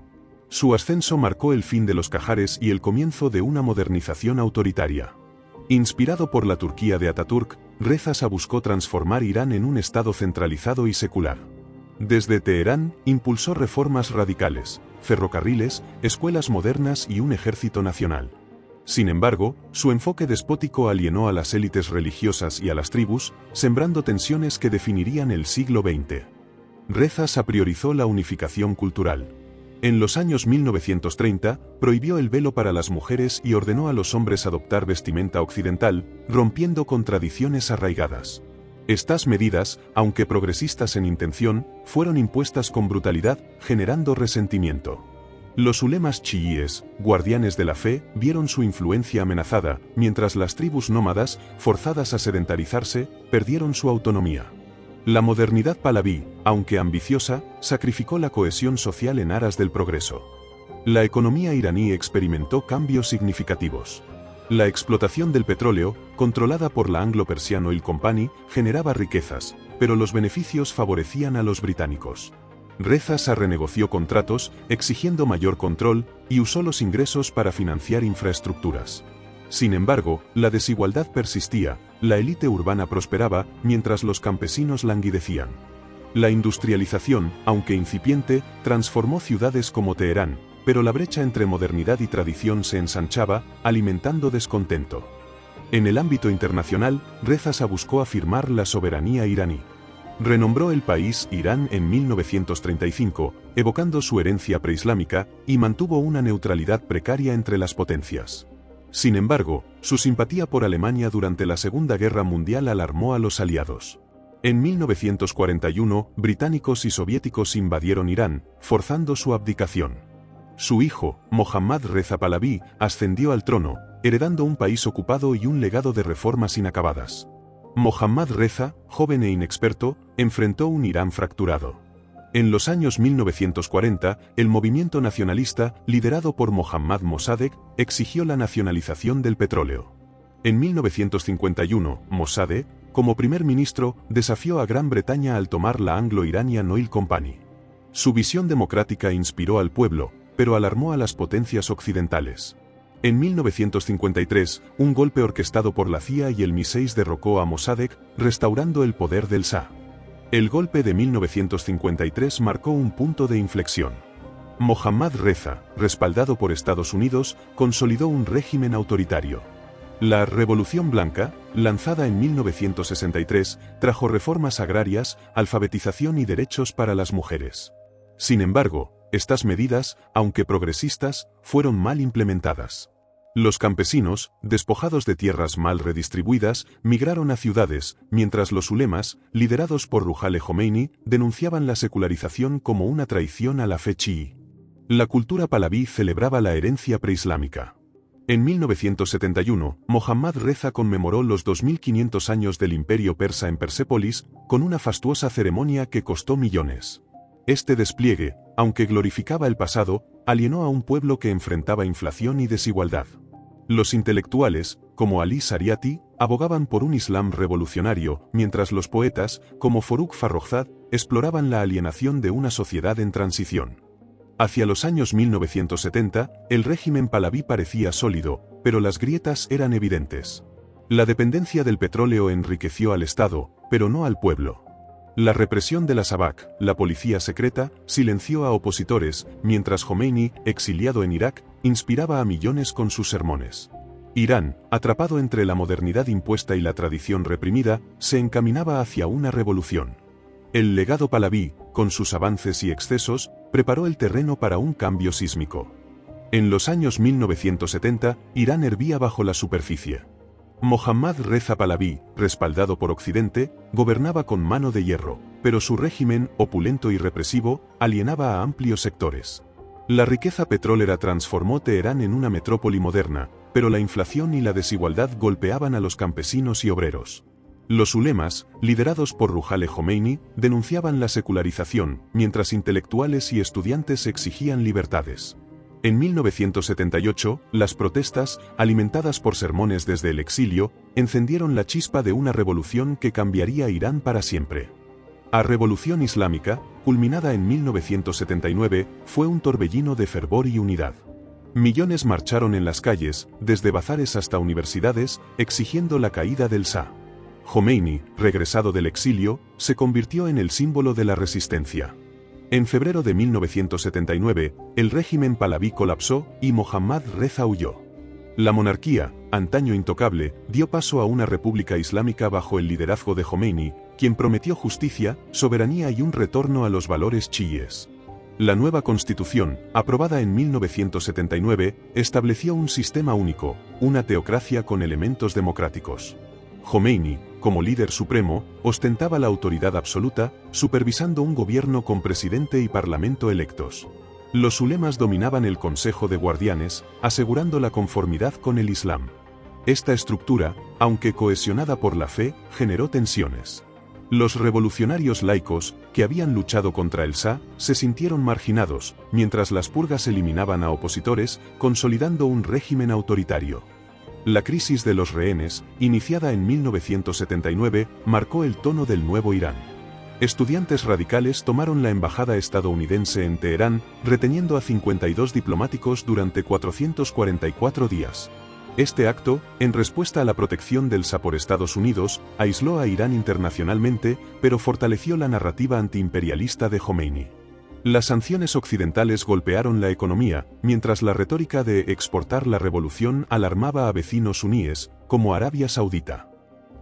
Su ascenso marcó el fin de los Qajares y el comienzo de una modernización autoritaria. Inspirado por la Turquía de Ataturk, Reza Shah buscó transformar Irán en un estado centralizado y secular. Desde Teherán, impulsó reformas radicales, ferrocarriles, escuelas modernas y un ejército nacional. Sin embargo, su enfoque despótico alienó a las élites religiosas y a las tribus, sembrando tensiones que definirían el siglo XX. Reza Shah priorizó la unificación cultural. En los años 1930, prohibió el velo para las mujeres y ordenó a los hombres adoptar vestimenta occidental, rompiendo con tradiciones arraigadas. Estas medidas, aunque progresistas en intención, fueron impuestas con brutalidad, generando resentimiento. Los ulemas chiíes, guardianes de la fe, vieron su influencia amenazada, mientras las tribus nómadas, forzadas a sedentarizarse, perdieron su autonomía. La modernidad pahlaví, aunque ambiciosa, sacrificó la cohesión social en aras del progreso. La economía iraní experimentó cambios significativos. La explotación del petróleo, controlada por la Anglo-Persian Oil Company, generaba riquezas, pero los beneficios favorecían a los británicos. Reza Shah renegoció contratos, exigiendo mayor control, y usó los ingresos para financiar infraestructuras. Sin embargo, la desigualdad persistía, la élite urbana prosperaba, mientras los campesinos languidecían. La industrialización, aunque incipiente, transformó ciudades como Teherán, pero la brecha entre modernidad y tradición se ensanchaba, alimentando descontento. En el ámbito internacional, Reza Shah buscó afirmar la soberanía iraní. Renombró el país Irán en 1935, evocando su herencia preislámica, y mantuvo una neutralidad precaria entre las potencias. Sin embargo, su simpatía por Alemania durante la Segunda Guerra Mundial alarmó a los aliados. En 1941, británicos y soviéticos invadieron Irán, forzando su abdicación. Su hijo, Mohammad Reza Pahlaví, ascendió al trono, heredando un país ocupado y un legado de reformas inacabadas. Mohammad Reza, joven e inexperto, enfrentó un Irán fracturado. En los años 1940, el movimiento nacionalista, liderado por Mohammad Mossadegh, exigió la nacionalización del petróleo. En 1951, Mossadegh, como primer ministro, desafió a Gran Bretaña al tomar la Anglo-Iranian Oil Company. Su visión democrática inspiró al pueblo, pero alarmó a las potencias occidentales. En 1953, un golpe orquestado por la CIA y el MI6 derrocó a Mossadegh, restaurando el poder del Shah. El golpe de 1953 marcó un punto de inflexión. Mohammad Reza, respaldado por Estados Unidos, consolidó un régimen autoritario. La Revolución Blanca, lanzada en 1963, trajo reformas agrarias, alfabetización y derechos para las mujeres. Sin embargo, estas medidas, aunque progresistas, fueron mal implementadas. Los campesinos, despojados de tierras mal redistribuidas, migraron a ciudades, mientras los ulemas, liderados por Ruhollah Khomeini, denunciaban la secularización como una traición a la fe chií. La cultura pahlaví celebraba la herencia preislámica. En 1971, Mohammad Reza conmemoró los 2500 años del imperio persa en Persépolis, con una fastuosa ceremonia que costó millones. Este despliegue, aunque glorificaba el pasado, alienó a un pueblo que enfrentaba inflación y desigualdad. Los intelectuales, como Ali Shariati, abogaban por un Islam revolucionario, mientras los poetas, como Farruj Farrokhzad, exploraban la alienación de una sociedad en transición. Hacia los años 1970, el régimen pahlaví parecía sólido, pero las grietas eran evidentes. La dependencia del petróleo enriqueció al Estado, pero no al pueblo. La represión de la Sabak, la policía secreta, silenció a opositores, mientras Khomeini, exiliado en Irak, inspiraba a millones con sus sermones. Irán, atrapado entre la modernidad impuesta y la tradición reprimida, se encaminaba hacia una revolución. El legado pahlaví, con sus avances y excesos, preparó el terreno para un cambio sísmico. En los años 1970, Irán hervía bajo la superficie. Mohammad Reza Pahlaví, respaldado por Occidente, gobernaba con mano de hierro, pero su régimen, opulento y represivo, alienaba a amplios sectores. La riqueza petrolera transformó Teherán en una metrópoli moderna, pero la inflación y la desigualdad golpeaban a los campesinos y obreros. Los ulemas, liderados por Ruhollah Khomeini, denunciaban la secularización, mientras intelectuales y estudiantes exigían libertades. En 1978, las protestas, alimentadas por sermones desde el exilio, encendieron la chispa de una revolución que cambiaría Irán para siempre. La Revolución Islámica, culminada en 1979, fue un torbellino de fervor y unidad. Millones marcharon en las calles, desde bazares hasta universidades, exigiendo la caída del Shah. Khomeini, regresado del exilio, se convirtió en el símbolo de la resistencia. En febrero de 1979, el régimen pahlaví colapsó y Mohammad Reza huyó. La monarquía, antaño intocable, dio paso a una república islámica bajo el liderazgo de Jomeini, quien prometió justicia, soberanía y un retorno a los valores chiíes. La nueva constitución, aprobada en 1979, estableció un sistema único, una teocracia con elementos democráticos. Jomeini, como líder supremo, ostentaba la autoridad absoluta, supervisando un gobierno con presidente y parlamento electos. Los ulemas dominaban el Consejo de Guardianes, asegurando la conformidad con el Islam. Esta estructura, aunque cohesionada por la fe, generó tensiones. Los revolucionarios laicos, que habían luchado contra el Shah, se sintieron marginados, mientras las purgas eliminaban a opositores, consolidando un régimen autoritario. La crisis de los rehenes, iniciada en 1979, marcó el tono del nuevo Irán. Estudiantes radicales tomaron la embajada estadounidense en Teherán, reteniendo a 52 diplomáticos durante 444 días. Este acto, en respuesta a la protección del Shah por Estados Unidos, aisló a Irán internacionalmente, pero fortaleció la narrativa antiimperialista de Jomeini. Las sanciones occidentales golpearon la economía, mientras la retórica de exportar la revolución alarmaba a vecinos suníes, como Arabia Saudita.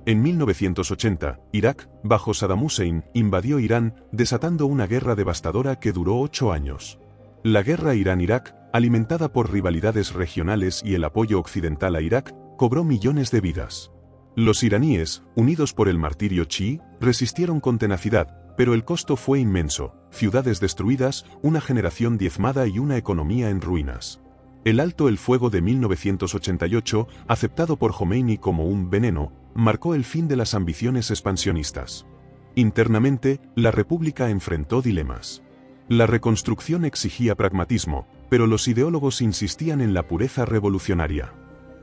En 1980, Irak, bajo Saddam Hussein, invadió Irán, desatando una guerra devastadora que duró 8 años. La guerra Irán-Irak, alimentada por rivalidades regionales y el apoyo occidental a Irak, cobró millones de vidas. Los iraníes, unidos por el martirio chií, resistieron con tenacidad, pero el costo fue inmenso: ciudades destruidas, una generación diezmada y una economía en ruinas. El alto el fuego de 1988, aceptado por Jomeini como un veneno, marcó el fin de las ambiciones expansionistas. Internamente, la república enfrentó dilemas. La reconstrucción exigía pragmatismo, pero los ideólogos insistían en la pureza revolucionaria.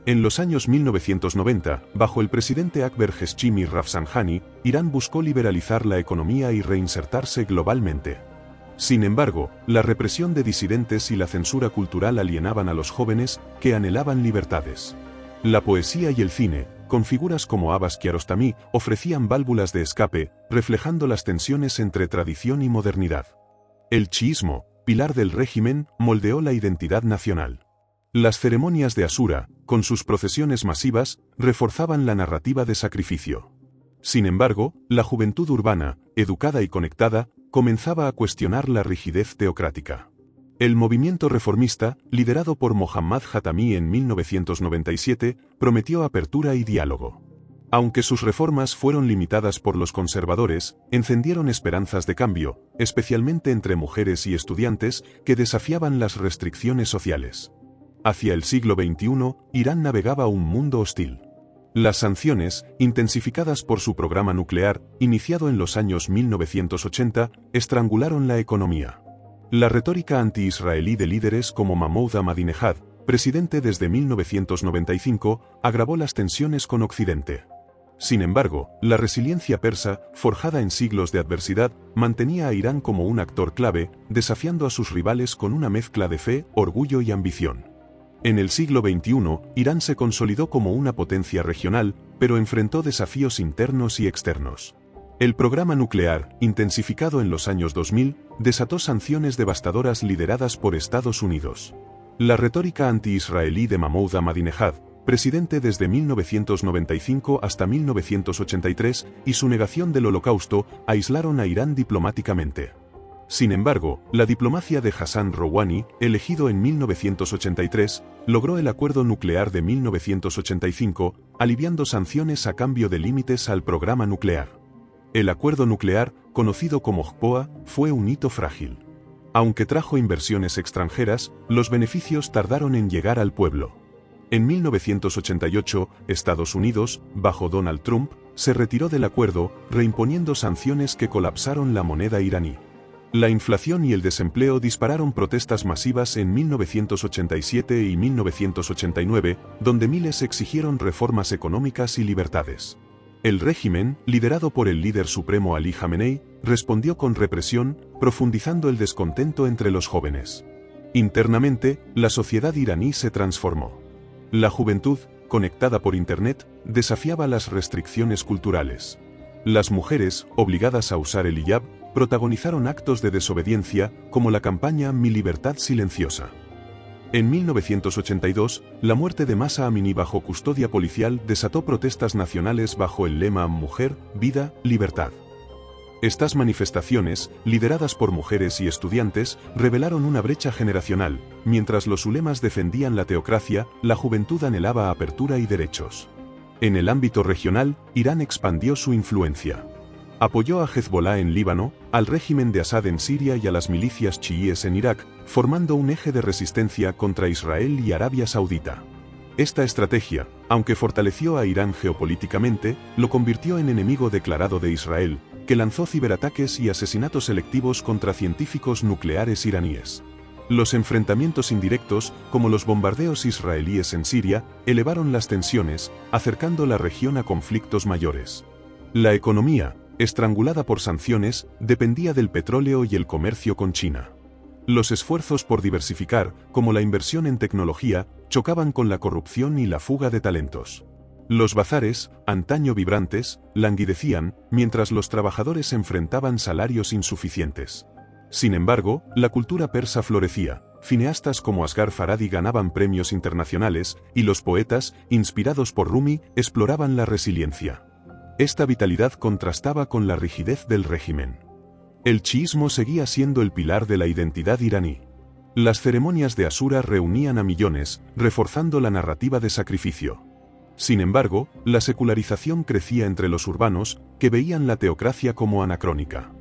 En los años 1990, bajo el presidente Akber Hashemi Rafsanjani, Irán buscó liberalizar la economía y reinsertarse globalmente. Sin embargo, la represión de disidentes y la censura cultural alienaban a los jóvenes que anhelaban libertades. La poesía y el cine, con figuras como Abbas Kiarostami, ofrecían válvulas de escape, reflejando las tensiones entre tradición y modernidad. El chiismo, pilar del régimen, moldeó la identidad nacional. Las ceremonias de Asura, con sus procesiones masivas, reforzaban la narrativa de sacrificio. Sin embargo, la juventud urbana, educada y conectada, comenzaba a cuestionar la rigidez teocrática. El movimiento reformista, liderado por Mohammad Khatami en 1997, prometió apertura y diálogo. Aunque sus reformas fueron limitadas por los conservadores, encendieron esperanzas de cambio, especialmente entre mujeres y estudiantes que desafiaban las restricciones sociales. Hacia el siglo XXI, Irán navegaba un mundo hostil. Las sanciones, intensificadas por su programa nuclear, iniciado en los años 1980, estrangularon la economía. La retórica anti-israelí de líderes como Mahmoud Ahmadinejad, presidente desde 1995, agravó las tensiones con Occidente. Sin embargo, la resiliencia persa, forjada en siglos de adversidad, mantenía a Irán como un actor clave, desafiando a sus rivales con una mezcla de fe, orgullo y ambición. En el siglo XXI, Irán se consolidó como una potencia regional, pero enfrentó desafíos internos y externos. El programa nuclear, intensificado en los años 2000, desató sanciones devastadoras lideradas por Estados Unidos. La retórica anti-israelí de Mahmoud Ahmadinejad, presidente desde 1995 hasta 1983, y su negación del Holocausto, aislaron a Irán diplomáticamente. Sin embargo, la diplomacia de Hassan Rouhani, elegido en 1983, logró el acuerdo nuclear de 1985, aliviando sanciones a cambio de límites al programa nuclear. El acuerdo nuclear, conocido como JPOA, fue un hito frágil. Aunque trajo inversiones extranjeras, los beneficios tardaron en llegar al pueblo. En 1988, Estados Unidos, bajo Donald Trump, se retiró del acuerdo, reimponiendo sanciones que colapsaron la moneda iraní. La inflación y el desempleo dispararon protestas masivas en 1987 y 1989, donde miles exigieron reformas económicas y libertades. El régimen, liderado por el líder supremo Ali Jamenei, respondió con represión, profundizando el descontento entre los jóvenes. Internamente, la sociedad iraní se transformó. La juventud, conectada por Internet, desafiaba las restricciones culturales. Las mujeres, obligadas a usar el hiyab, protagonizaron actos de desobediencia, como la campaña Mi Libertad Silenciosa. En 1982, la muerte de Mahsa Amini bajo custodia policial desató protestas nacionales bajo el lema Mujer, Vida, Libertad. Estas manifestaciones, lideradas por mujeres y estudiantes, revelaron una brecha generacional. Mientras los ulemas defendían la teocracia, la juventud anhelaba apertura y derechos. En el ámbito regional, Irán expandió su influencia. Apoyó a Hezbollah en Líbano, al régimen de Assad en Siria y a las milicias chiíes en Irak, formando un eje de resistencia contra Israel y Arabia Saudita. Esta estrategia, aunque fortaleció a Irán geopolíticamente, lo convirtió en enemigo declarado de Israel, que lanzó ciberataques y asesinatos selectivos contra científicos nucleares iraníes. Los enfrentamientos indirectos, como los bombardeos israelíes en Siria, elevaron las tensiones, acercando la región a conflictos mayores. La economía, estrangulada por sanciones, dependía del petróleo y el comercio con China. Los esfuerzos por diversificar, como la inversión en tecnología, chocaban con la corrupción y la fuga de talentos. Los bazares, antaño vibrantes, languidecían, mientras los trabajadores enfrentaban salarios insuficientes. Sin embargo, la cultura persa florecía, cineastas como Asghar Farhadi ganaban premios internacionales, y los poetas, inspirados por Rumi, exploraban la resiliencia. Esta vitalidad contrastaba con la rigidez del régimen. El chiismo seguía siendo el pilar de la identidad iraní. Las ceremonias de Asura reunían a millones, reforzando la narrativa de sacrificio. Sin embargo, la secularización crecía entre los urbanos, que veían la teocracia como anacrónica.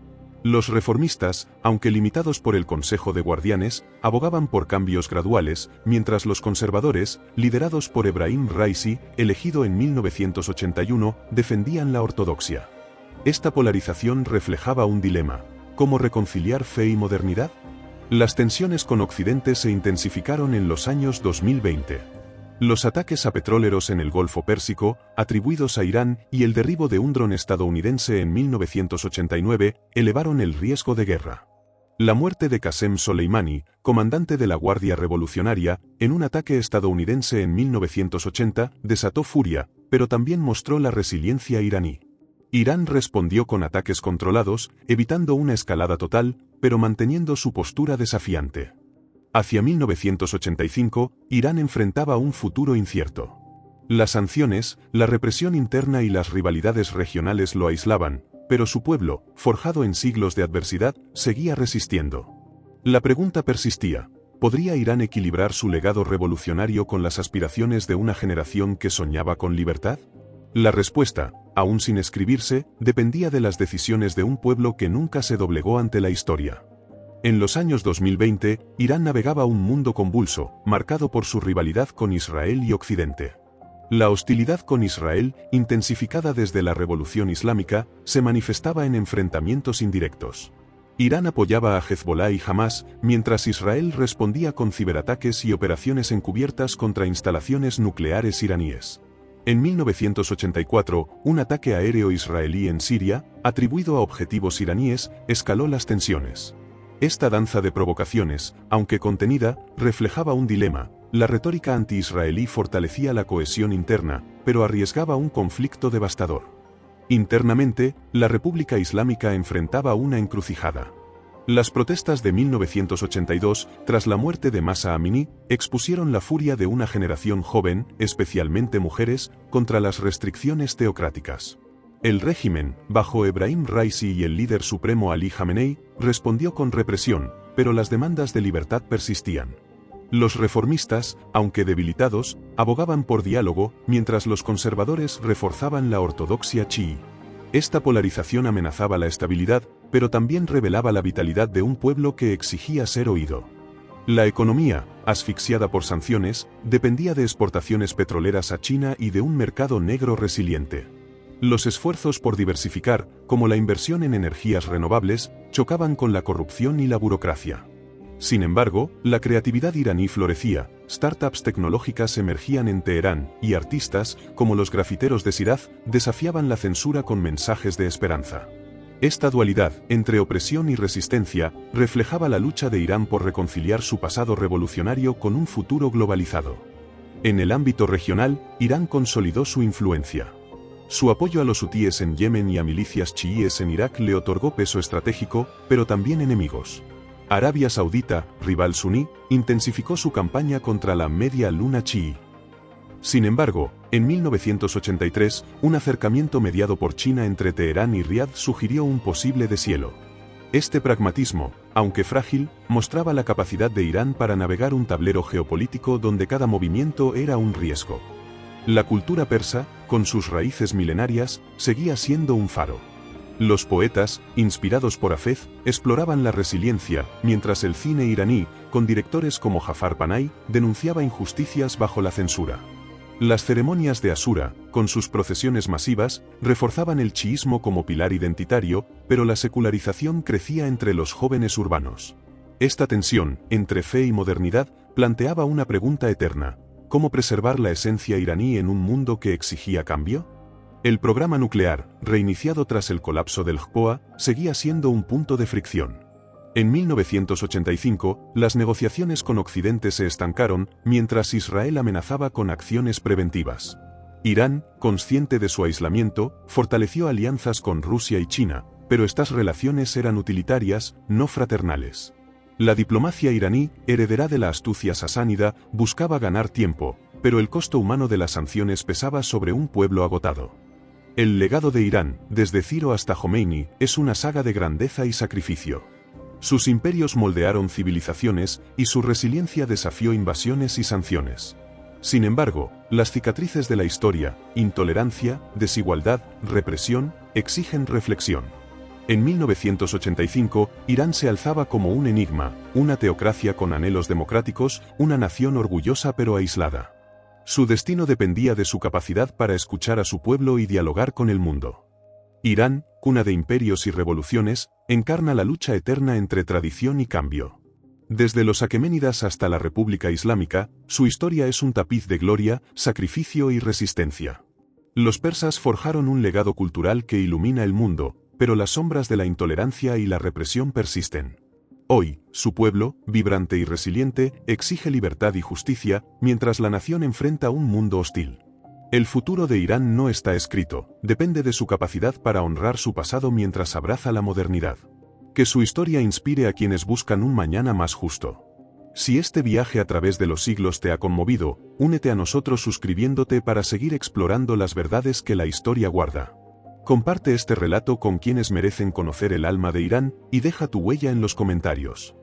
Los reformistas, aunque limitados por el Consejo de Guardianes, abogaban por cambios graduales, mientras los conservadores, liderados por Ebrahim Raisi, elegido en 1981, defendían la ortodoxia. Esta polarización reflejaba un dilema: ¿cómo reconciliar fe y modernidad? Las tensiones con Occidente se intensificaron en los años 2020. Los ataques a petroleros en el Golfo Pérsico, atribuidos a Irán, y el derribo de un dron estadounidense en 1989, elevaron el riesgo de guerra. La muerte de Qasem Soleimani, comandante de la Guardia Revolucionaria, en un ataque estadounidense en 1980, desató furia, pero también mostró la resiliencia iraní. Irán respondió con ataques controlados, evitando una escalada total, pero manteniendo su postura desafiante. Hacia 1985, Irán enfrentaba un futuro incierto. Las sanciones, la represión interna y las rivalidades regionales lo aislaban, pero su pueblo, forjado en siglos de adversidad, seguía resistiendo. La pregunta persistía: ¿podría Irán equilibrar su legado revolucionario con las aspiraciones de una generación que soñaba con libertad? La respuesta, aún sin escribirse, dependía de las decisiones de un pueblo que nunca se doblegó ante la historia. En los años 2020, Irán navegaba un mundo convulso, marcado por su rivalidad con Israel y Occidente. La hostilidad con Israel, intensificada desde la Revolución Islámica, se manifestaba en enfrentamientos indirectos. Irán apoyaba a Hezbollah y Hamas, mientras Israel respondía con ciberataques y operaciones encubiertas contra instalaciones nucleares iraníes. En 1984, un ataque aéreo israelí en Siria, atribuido a objetivos iraníes, escaló las tensiones. Esta danza de provocaciones, aunque contenida, reflejaba un dilema. La retórica anti-israelí fortalecía la cohesión interna, pero arriesgaba un conflicto devastador. Internamente, la República Islámica enfrentaba una encrucijada. Las protestas de 1982, tras la muerte de Mahsa Amini, expusieron la furia de una generación joven, especialmente mujeres, contra las restricciones teocráticas. El régimen, bajo Ebrahim Raisi y el líder supremo Ali Khamenei, respondió con represión, pero las demandas de libertad persistían. Los reformistas, aunque debilitados, abogaban por diálogo, mientras los conservadores reforzaban la ortodoxia chií. Esta polarización amenazaba la estabilidad, pero también revelaba la vitalidad de un pueblo que exigía ser oído. La economía, asfixiada por sanciones, dependía de exportaciones petroleras a China y de un mercado negro resiliente. Los esfuerzos por diversificar, como la inversión en energías renovables, chocaban con la corrupción y la burocracia. Sin embargo, la creatividad iraní florecía, startups tecnológicas emergían en Teherán, y artistas, como los grafiteros de Shiraz, desafiaban la censura con mensajes de esperanza. Esta dualidad, entre opresión y resistencia, reflejaba la lucha de Irán por reconciliar su pasado revolucionario con un futuro globalizado. En el ámbito regional, Irán consolidó su influencia. Su apoyo a los hutíes en Yemen y a milicias chiíes en Irak le otorgó peso estratégico, pero también enemigos. Arabia Saudita, rival suní, intensificó su campaña contra la Media Luna chií. Sin embargo, en 1983, un acercamiento mediado por China entre Teherán y Riad sugirió un posible deshielo. Este pragmatismo, aunque frágil, mostraba la capacidad de Irán para navegar un tablero geopolítico donde cada movimiento era un riesgo. La cultura persa, con sus raíces milenarias, seguía siendo un faro. Los poetas, inspirados por Hafez, exploraban la resiliencia, mientras el cine iraní, con directores como Jafar Panahi, denunciaba injusticias bajo la censura. Las ceremonias de Asura, con sus procesiones masivas, reforzaban el chiísmo como pilar identitario, pero la secularización crecía entre los jóvenes urbanos. Esta tensión, entre fe y modernidad, planteaba una pregunta eterna: ¿cómo preservar la esencia iraní en un mundo que exigía cambio? El programa nuclear, reiniciado tras el colapso del JPOA, seguía siendo un punto de fricción. En 1985, las negociaciones con Occidente se estancaron, mientras Israel amenazaba con acciones preventivas. Irán, consciente de su aislamiento, fortaleció alianzas con Rusia y China, pero estas relaciones eran utilitarias, no fraternales. La diplomacia iraní, heredera de la astucia sasánida, buscaba ganar tiempo, pero el costo humano de las sanciones pesaba sobre un pueblo agotado. El legado de Irán, desde Ciro hasta Jomeini, es una saga de grandeza y sacrificio. Sus imperios moldearon civilizaciones, y su resiliencia desafió invasiones y sanciones. Sin embargo, las cicatrices de la historia, intolerancia, desigualdad, represión, exigen reflexión. En 1985, Irán se alzaba como un enigma, una teocracia con anhelos democráticos, una nación orgullosa pero aislada. Su destino dependía de su capacidad para escuchar a su pueblo y dialogar con el mundo. Irán, cuna de imperios y revoluciones, encarna la lucha eterna entre tradición y cambio. Desde los aqueménidas hasta la República Islámica, su historia es un tapiz de gloria, sacrificio y resistencia. Los persas forjaron un legado cultural que ilumina el mundo, pero las sombras de la intolerancia y la represión persisten. Hoy, su pueblo, vibrante y resiliente, exige libertad y justicia, mientras la nación enfrenta un mundo hostil. El futuro de Irán no está escrito, depende de su capacidad para honrar su pasado mientras abraza la modernidad. Que su historia inspire a quienes buscan un mañana más justo. Si este viaje a través de los siglos te ha conmovido, únete a nosotros suscribiéndote para seguir explorando las verdades que la historia guarda. Comparte este relato con quienes merecen conocer el alma de Irán, y deja tu huella en los comentarios.